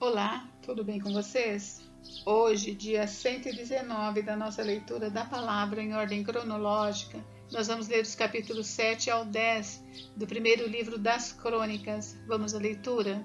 Olá, tudo bem com vocês? Hoje, dia 119 da nossa leitura da palavra em ordem cronológica, nós vamos ler os capítulos 7 ao 10 do primeiro livro das Crônicas. Vamos à leitura?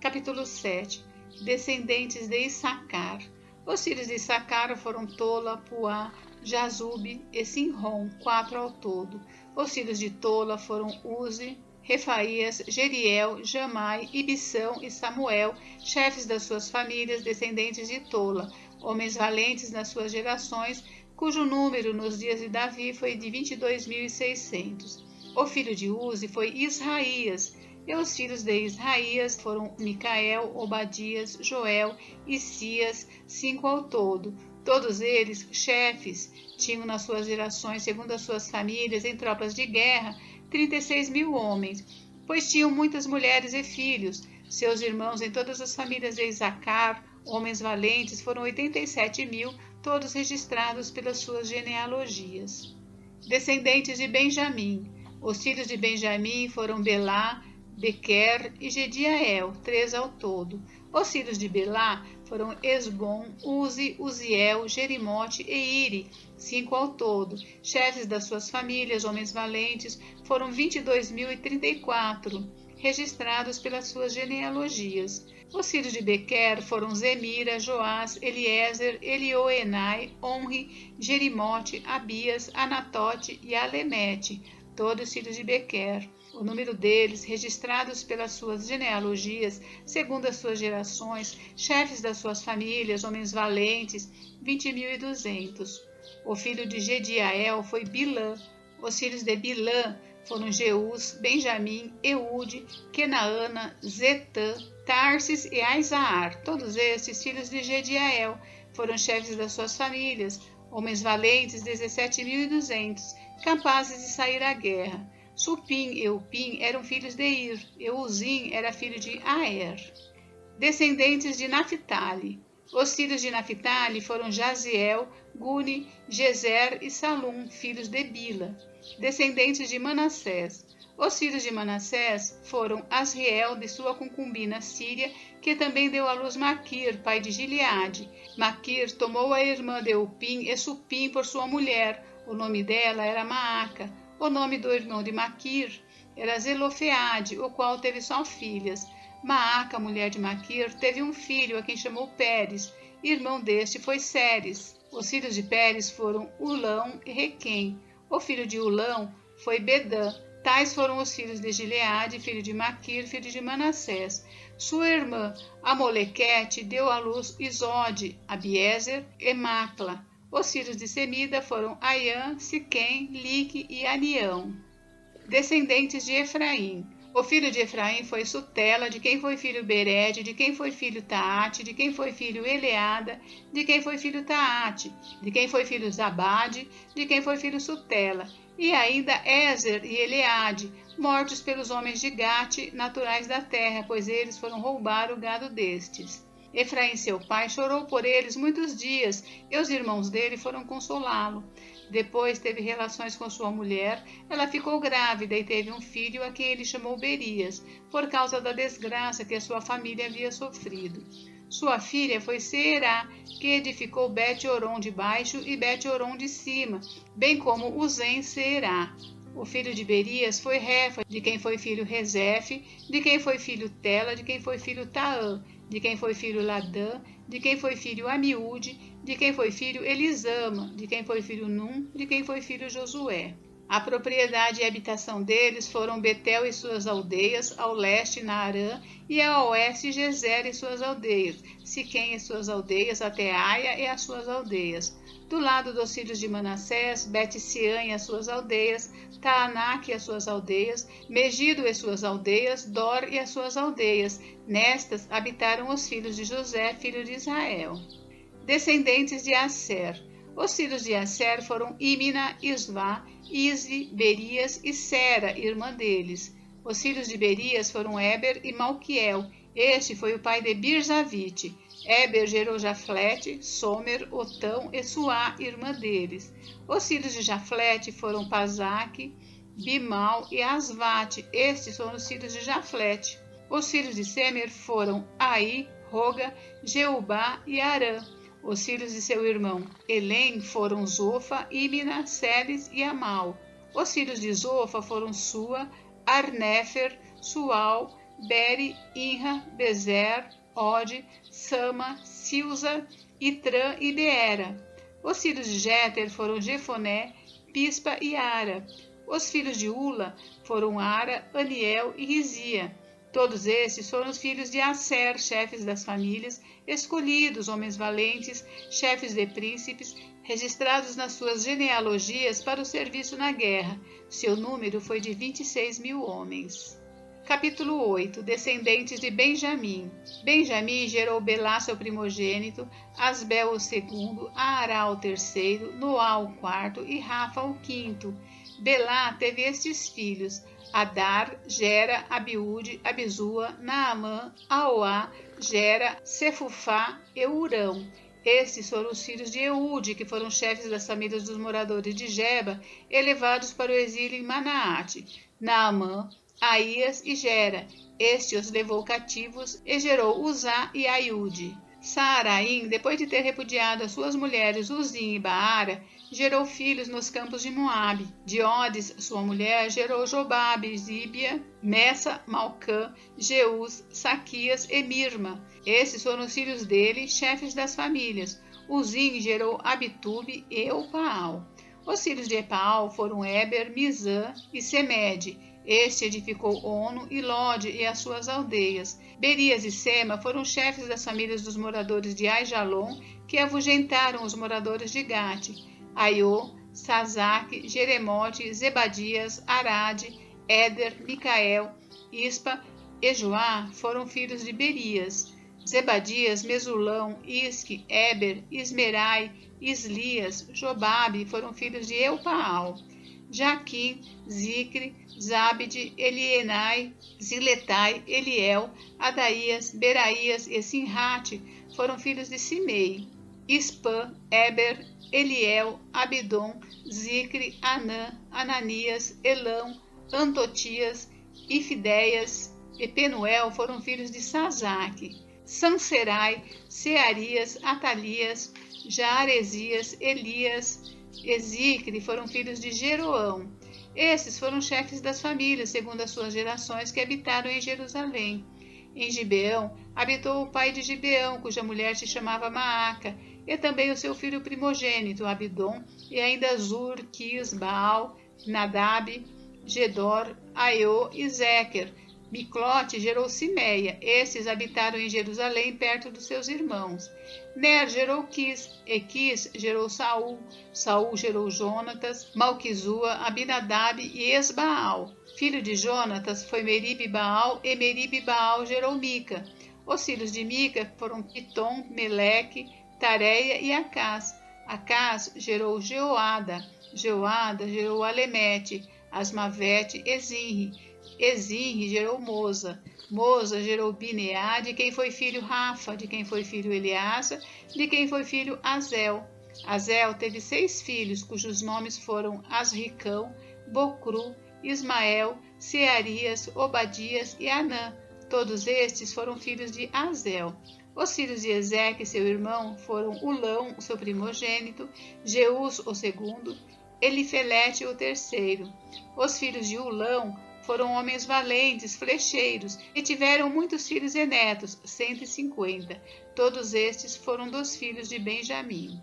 Capítulo 7. Descendentes de Issacar. Os filhos de Issacar foram Tola, Puá, Jazube e Sinrom, 4 ao todo. Os filhos de Tola foram Uzi, Refaías, Jeriel, Jamai, Ibissão e Samuel, chefes das suas famílias, descendentes de Tola, homens valentes nas suas gerações, cujo número nos dias de Davi foi de 22.600. O filho de Uzi foi Israías, e os filhos de Israías foram Micael, Obadias, Joel e Cias, 5 ao todo. Todos eles, chefes, tinham nas suas gerações, segundo as suas famílias, em tropas de guerra, 36.000 homens, pois tinham muitas mulheres e filhos. Seus irmãos em todas as famílias de Issacar, homens valentes, foram 87.000, todos registrados pelas suas genealogias. Descendentes de Benjamim. Os filhos de Benjamim foram Belá, Bequer e Gediael, 3 ao todo. Os filhos de Belá foram Esbom, Uzi, Uziel, Jerimote e Iri, 5 ao todo. Chefes das suas famílias, homens valentes, foram 22.034, registrados pelas suas genealogias. Os filhos de Bequer foram Zemira, Joás, Eliezer, Elioenai, Onri, Jerimote, Abias, Anatote e Alemete, todos filhos de Bequer. O número deles, registrados pelas suas genealogias, segundo as suas gerações, chefes das suas famílias, homens valentes, 20.200. O filho de Gediael foi Bilã. Os filhos de Bilã foram Jeus, Benjamim, Eude, Kenaana, Zetã, Tarsis e Aizaar. Todos estes filhos de Gediael foram chefes das suas famílias, homens valentes, 17.200, capazes de sair à guerra. Supim e Upim eram filhos de Ir, e Uzim era filho de Aer. Descendentes de Naphtali. Os filhos de Naphtali foram Jaziel, Guni, Gezer e Salum, filhos de Bila. Descendentes de Manassés. Os filhos de Manassés foram Asriel, de sua concubina Síria, que também deu à luz Maquir, pai de Gileade. Maquir tomou a irmã de Upim e Supim por sua mulher. O nome dela era Maaca. O nome do irmão de Maquir era Zelofeade, o qual teve só filhas. Maaca, mulher de Maquir, teve um filho, a quem chamou Pérez. Irmão deste foi Seres. Os filhos de Pérez foram Ulão e Requem. O filho de Ulão foi Bedã. Tais foram os filhos de Gileade, filho de Maquir, filho de Manassés. Sua irmã Amolequete deu à luz Isode, Abiezer e Macla. Os filhos de Semida foram Aiã, Siquém, Lique e Anião. Descendentes de Efraim. O filho de Efraim foi Sutela, de quem foi filho Bered, de quem foi filho Taate, de quem foi filho Eleada, de quem foi filho Taate, de quem foi filho Zabade, de quem foi filho Sutela, e ainda Ézer e Eleade, mortos pelos homens de Gate, naturais da terra, pois eles foram roubar o gado destes. Efraim, seu pai, chorou por eles muitos dias, e os irmãos dele foram consolá-lo. Depois teve relações com sua mulher, ela ficou grávida e teve um filho a quem ele chamou Berias, por causa da desgraça que a sua família havia sofrido. Sua filha foi Seerá, que edificou Bet-Oron de baixo e Bet-Oron de cima, bem como Uzem Seerá. O filho de Berias foi Refa, de quem foi filho Rezefe, de quem foi filho Tela, de quem foi filho Taã, de quem foi filho Ladã, de quem foi filho Amiúde, de quem foi filho Elisama, de quem foi filho Num, de quem foi filho Josué. A propriedade e a habitação deles foram Betel e suas aldeias, ao leste Naarã, e ao oeste Gezer e suas aldeias, Siquém e suas aldeias, até Aia e as suas aldeias. Do lado dos filhos de Manassés, Bet-Sean e as suas aldeias, Taanac e as suas aldeias, Megido e suas aldeias, Dor e as suas aldeias. Nestas habitaram os filhos de José, filho de Israel. Descendentes de Asser. Os filhos de Asser foram Imina, Isvá, Isvi, Berias e Sera, irmã deles. Os filhos de Berias foram Éber e Malquiel. Este foi o pai de Birzavite. Éber gerou Jaflete, Somer, Otão e Suá, irmã deles. Os filhos de Jaflete foram Pazaque, Bimal e Asvate. Estes foram os filhos de Jaflete. Os filhos de Semer foram Aí, Roga, Jeubá e Arã. Os filhos de seu irmão Elém foram Zofa, Imna, Seles e Amal. Os filhos de Zofa foram Sua, Arnéfer, Sual, Beri, Inra, Bezer, Ode, Sama, Silza, Itrã e Beera. Os filhos de Jéter foram Jefoné, Pispa e Ara. Os filhos de Ula foram Ara, Aniel e Rizia. Todos estes foram os filhos de Asser, chefes das famílias, escolhidos, homens valentes, chefes de príncipes, registrados nas suas genealogias para o serviço na guerra. Seu número foi de 26.000 homens. Capítulo 8. Descendentes de Benjamim. Benjamim gerou Belá, seu primogênito, Asbel o segundo, Aará o terceiro, Noá o quarto e Rafa o quinto. Belá teve estes filhos: Adar, Gera, Abiúde, Abizua, Naamã, Aoá, Gera, Sefufá e Urão. Estes foram os filhos de Eude, que foram chefes das famílias dos moradores de Geba, elevados para o exílio em Manaate. Naamã, Aías e Gera. Este os levou cativos e gerou Uzá e Aiude. Saaraim, depois de ter repudiado as suas mulheres Uzim e Baara, gerou filhos nos campos de Moabe. De Odes, sua mulher, gerou Jobabe, Zíbia, Messa, Malcã, Jeús, Saquias e Mirma. Esses foram os filhos dele, chefes das famílias. Uzim gerou Abitube e Epaal. Os filhos de Epaal foram Eber, Mizã e Semede. Este edificou Ono e Lode e as suas aldeias. Berias e Sema foram chefes das famílias dos moradores de Aijalon, que afugentaram os moradores de Gate. Aiô, Sazaque, Jeremote, Zebadias, Arade, Éder, Micael, Ispa e Joá foram filhos de Berias. Zebadias, Mesulão, Isque, Eber, Ismerai, Islias, Jobabe foram filhos de Eupaal. Jaquim, Zicre, Zabde, Elienai, Ziletai, Eliel, Adaías, Beraías e Sinrate foram filhos de Simei. Ispã, Eber, Eliel, Abidom, Zicre, Anã, Ananias, Elão, Antotias, Ifideias e Penuel foram filhos de Sazaque. Sanserai, Searias, Atalias, Jaaresias, Elias e Zicre foram filhos de Jeroão. Esses foram chefes das famílias, segundo as suas gerações, que habitaram em Jerusalém. Em Gibeão habitou o pai de Gibeão, cuja mulher se chamava Maaca, e também o seu filho primogênito, Abidom, e ainda Zur, Quis, Baal, Nadab, Gedor, Aiô e Zequer. Miclote gerou Simeia. Esses habitaram em Jerusalém, perto dos seus irmãos. Ner gerou Quis, e Quis gerou Saul. Saul gerou Jonatas, Malquizua, Abinadab e Esbaal. Filho de Jonatas foi Meribe-Baal, e Meribe-Baal gerou Mica. Os filhos de Mica foram Pitom, Meleque, Tareia e Acás. Acás gerou Jeoada. Jeoada gerou Alemete, Asmavete e Zinri. Ezinri gerou Moza. Moza gerou Bineá, de quem foi filho Rafa, de quem foi filho Eleasa, de quem foi filho Azel. Azel teve 6 filhos, cujos nomes foram Asricão, Bocru, Ismael, Searias, Obadias e Anã. Todos estes foram filhos de Azel. Os filhos de Ezeque, seu irmão, foram Ulão, o seu primogênito, Jeus, o segundo, Elifelete, o terceiro. Os filhos de Ulão foram homens valentes, flecheiros, e tiveram muitos filhos e netos, 150. Todos estes foram dos filhos de Benjamim.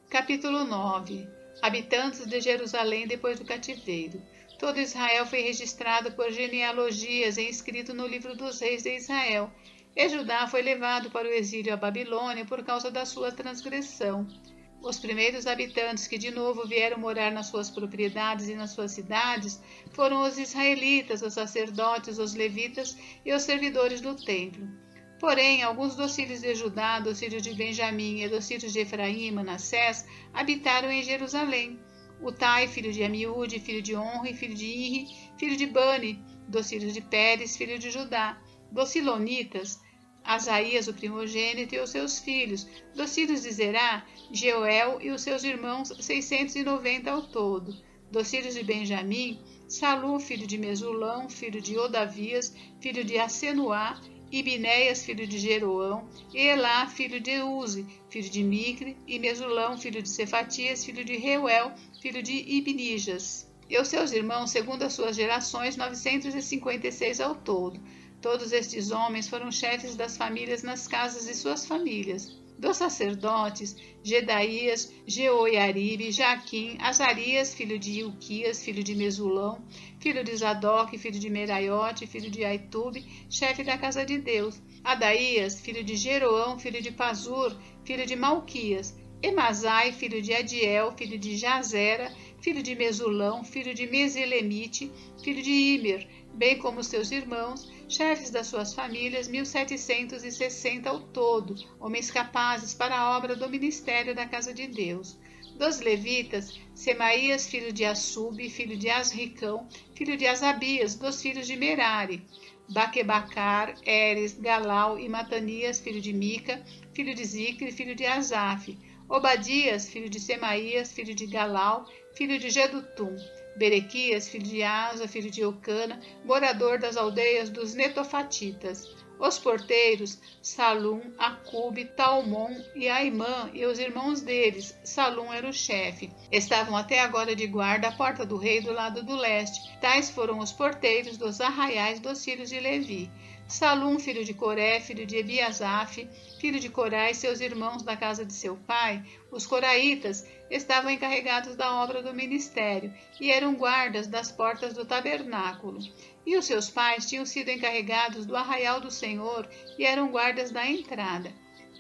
Capítulo 9. Habitantes de Jerusalém depois do cativeiro. Todo Israel foi registrado por genealogias e inscrito no livro dos reis de Israel. E Judá foi levado para o exílio à Babilônia por causa da sua transgressão. Os primeiros habitantes que de novo vieram morar nas suas propriedades e nas suas cidades foram os israelitas, os sacerdotes, os levitas e os servidores do templo. Porém, alguns dos filhos de Judá, dos filhos de Benjamim e dos filhos de Efraim e Manassés habitaram em Jerusalém. Utai, filho de Amiúde, filho de Onri, filho de Inri, filho de Bani, dos filhos de Pérez, filho de Judá. Dos Silonitas, Asaías, o primogênito, e os seus filhos. Dos filhos de Zerá, Jeuel e os seus irmãos, 690 ao todo. Dos filhos de Benjamim, Salu, filho de Mesulão, filho de Odavias, filho de Asenuá, e Binéias, filho de Jeroão, e Elá, filho de Uzi, filho de Micre, e Mesulão, filho de Cefatias, filho de Reuel, filho de Ibnijas. E os seus irmãos, segundo as suas gerações, 956 ao todo. Todos estes homens foram chefes das famílias nas casas de suas famílias. Dos sacerdotes, Jedaías, Jeoiaribe, Jaquim, Azarias, filho de Ilquias, filho de Mesulão, filho de Zadok, filho de Meraiote, filho de Aitube, chefe da casa de Deus, Adaías, filho de Jeroão, filho de Pazur, filho de Malquias, Emazai, filho de Adiel, filho de Jazera, filho de Mesulão, filho de Meselemite, filho de Imer, bem como seus irmãos, chefes das suas famílias, 1760 ao todo, homens capazes para a obra do ministério da casa de Deus. Dos levitas, Semaías, filho de Assub, filho de Asricão, filho de Asabias, dos filhos de Merari, Baquebacar, Eres, Galau e Matanias, filho de Mica, filho de Zicre, filho de Asaf, Obadias, filho de Semaías, filho de Galau, filho de Gedutum, Berequias, filho de Asa, filho de Eucana, morador das aldeias dos Netofatitas. Os porteiros, Salum, Acube, Talmon e Aimã e os irmãos deles, Salum era o chefe. Estavam até agora de guarda à porta do rei do lado do leste. Tais foram os porteiros dos arraiais dos filhos de Levi. Salum, filho de Coré, filho de Ebiasaf, filho de Corá e seus irmãos da casa de seu pai, os coraitas, estavam encarregados da obra do ministério e eram guardas das portas do tabernáculo. E os seus pais tinham sido encarregados do arraial do Senhor e eram guardas da entrada.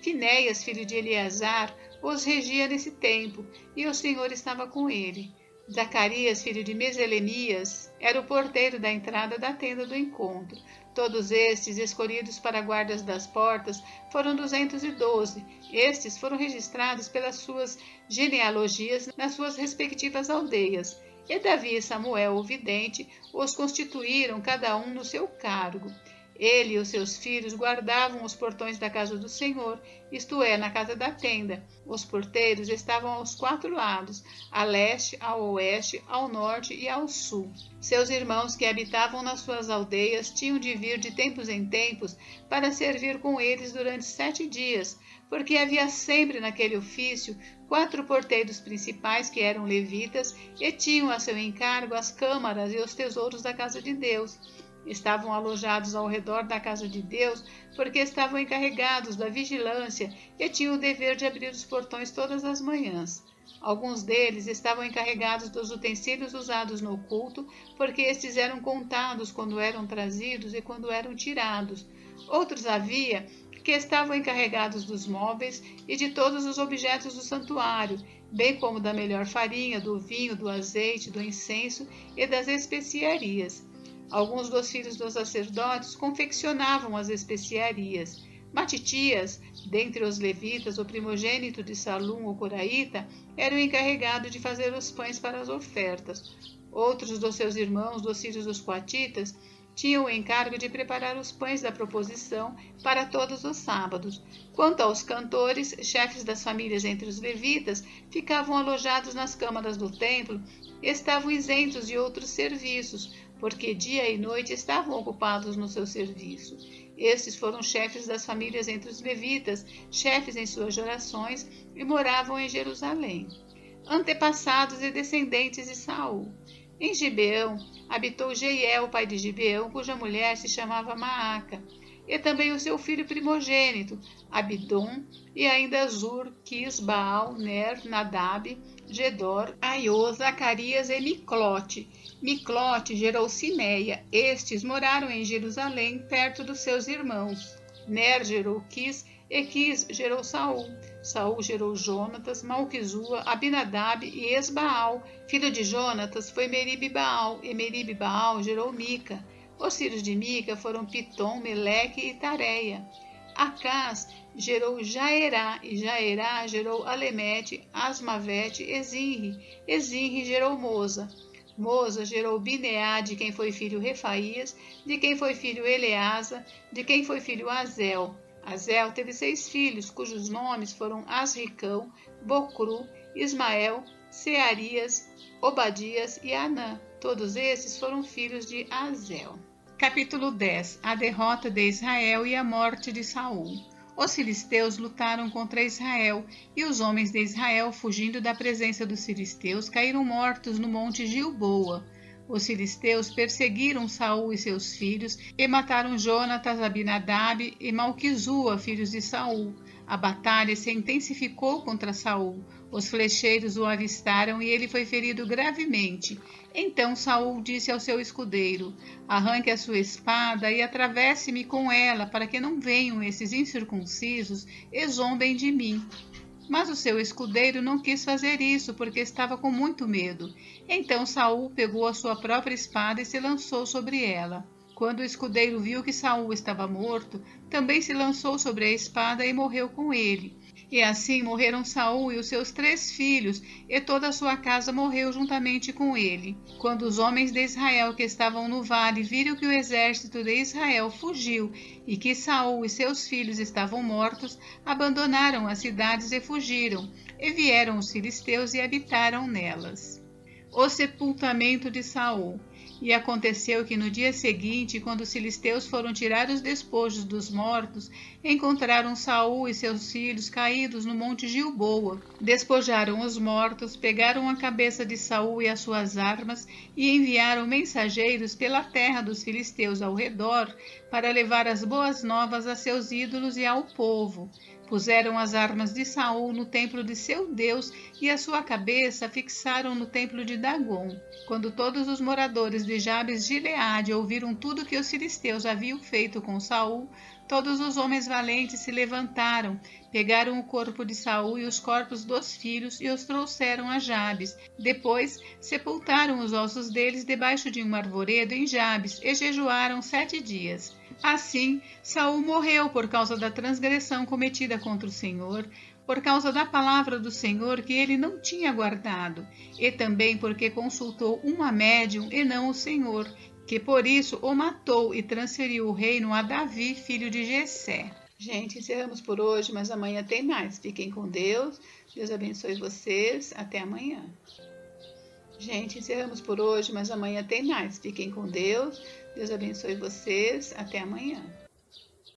Finéias, filho de Eleazar, os regia nesse tempo, e o Senhor estava com ele. Zacarias, filho de Meselemias, era o porteiro da entrada da tenda do encontro. Todos estes, escolhidos para guardas das portas, foram 212. Estes foram registrados pelas suas genealogias nas suas respectivas aldeias. E Davi e Samuel, o vidente, os constituíram cada um no seu cargo. Ele e os seus filhos guardavam os portões da casa do Senhor, isto é, na casa da tenda. Os porteiros estavam aos 4 lados, a leste, ao oeste, ao norte e ao sul. Seus irmãos que habitavam nas suas aldeias tinham de vir de tempos em tempos para servir com eles durante 7 dias, porque havia sempre naquele ofício 4 porteiros principais que eram levitas e tinham a seu encargo as câmaras e os tesouros da casa de Deus. Estavam alojados ao redor da casa de Deus porque estavam encarregados da vigilância e tinham o dever de abrir os portões todas as manhãs. Alguns deles estavam encarregados dos utensílios usados no culto, porque estes eram contados quando eram trazidos e quando eram tirados. Outros havia que estavam encarregados dos móveis e de todos os objetos do santuário, bem como da melhor farinha, do vinho, do azeite, do incenso e das especiarias. Alguns dos filhos dos sacerdotes confeccionavam as especiarias. Matitias, dentre os levitas, o primogênito de Salum, o coraíta, era o encarregado de fazer os pães para as ofertas. Outros dos seus irmãos, dos filhos dos coatitas, tinham o encargo de preparar os pães da proposição para todos os sábados. Quanto aos cantores, chefes das famílias entre os levitas, ficavam alojados nas câmaras do templo e estavam isentos de outros serviços, porque dia e noite estavam ocupados no seu serviço. Estes foram chefes das famílias entre os levitas, chefes em suas gerações, e moravam em Jerusalém. Antepassados e descendentes de Saul. Em Gibeão habitou Jeiel, pai de Gibeão, cuja mulher se chamava Maaca, e também o seu filho primogênito, Abidom, e ainda Zur, Quis, Baal, Ner, Nadab, Gedor, Aiô, Zacarias e Miclote. Miclote gerou Simeia. Estes moraram em Jerusalém, perto dos seus irmãos. Ner gerou Quis, e Quis gerou Saul. Saul gerou Jonatas, Malquizua, Abinadab e Esbaal. Filho de Jonatas foi Meribe-Baal, e Meribe-Baal gerou Mica. Os filhos de Mica foram Pitom, Meleque e Tareia. Acás gerou Jaerá, e Jaerá gerou Alemete, Asmavete e Zinri. E Zinri gerou Moza. Moza gerou Bineá, de quem foi filho Refaías, de quem foi filho Eleasa, de quem foi filho Azel. Azel teve 6 filhos, cujos nomes foram Asricão, Bocru, Ismael, Searias, Obadias e Anã. Todos esses foram filhos de Azel. Capítulo 10. A derrota de Israel e a morte de Saul. Os filisteus lutaram contra Israel, e os homens de Israel, fugindo da presença dos filisteus, caíram mortos no monte Gilboa. Os filisteus perseguiram Saul e seus filhos e mataram Jonatas, Abinadab e Malquizua, filhos de Saul. A batalha se intensificou contra Saul. Os flecheiros o avistaram e ele foi ferido gravemente. Então Saul disse ao seu escudeiro: arranque a sua espada e atravesse-me com ela, para que não venham esses incircuncisos e zombem de mim. Mas o seu escudeiro não quis fazer isso, porque estava com muito medo. Então Saul pegou a sua própria espada e se lançou sobre ela. Quando o escudeiro viu que Saul estava morto, também se lançou sobre a espada e morreu com ele. E assim morreram Saul e os seus 3 filhos, e toda a sua casa morreu juntamente com ele. Quando os homens de Israel que estavam no vale viram que o exército de Israel fugiu e que Saul e seus filhos estavam mortos, abandonaram as cidades e fugiram, e vieram os filisteus e habitaram nelas. O sepultamento de Saul. E aconteceu que no dia seguinte, quando os filisteus foram tirar os despojos dos mortos, encontraram Saul e seus filhos caídos no monte Gilboa. Despojaram os mortos, pegaram a cabeça de Saul e as suas armas e enviaram mensageiros pela terra dos filisteus ao redor para levar as boas novas a seus ídolos e ao povo. Puseram as armas de Saul no templo de seu Deus e a sua cabeça fixaram no templo de Dagon. Quando todos os moradores de Jabes Gileade ouviram tudo que os filisteus haviam feito com Saul, todos os homens valentes se levantaram, pegaram o corpo de Saul e os corpos dos filhos e os trouxeram a Jabes. Depois sepultaram os ossos deles debaixo de um arvoredo em Jabes e jejuaram 7 dias. Assim, Saul morreu por causa da transgressão cometida contra o Senhor, por causa da palavra do Senhor que ele não tinha guardado, e também porque consultou uma médium e não o Senhor, que por isso o matou e transferiu o reino a Davi, filho de Jessé. Gente, encerramos por hoje, mas amanhã tem mais. Fiquem com Deus. Deus abençoe vocês. Até amanhã. Gente, encerramos por hoje, mas amanhã tem mais. Fiquem com Deus. Deus abençoe vocês. Até amanhã.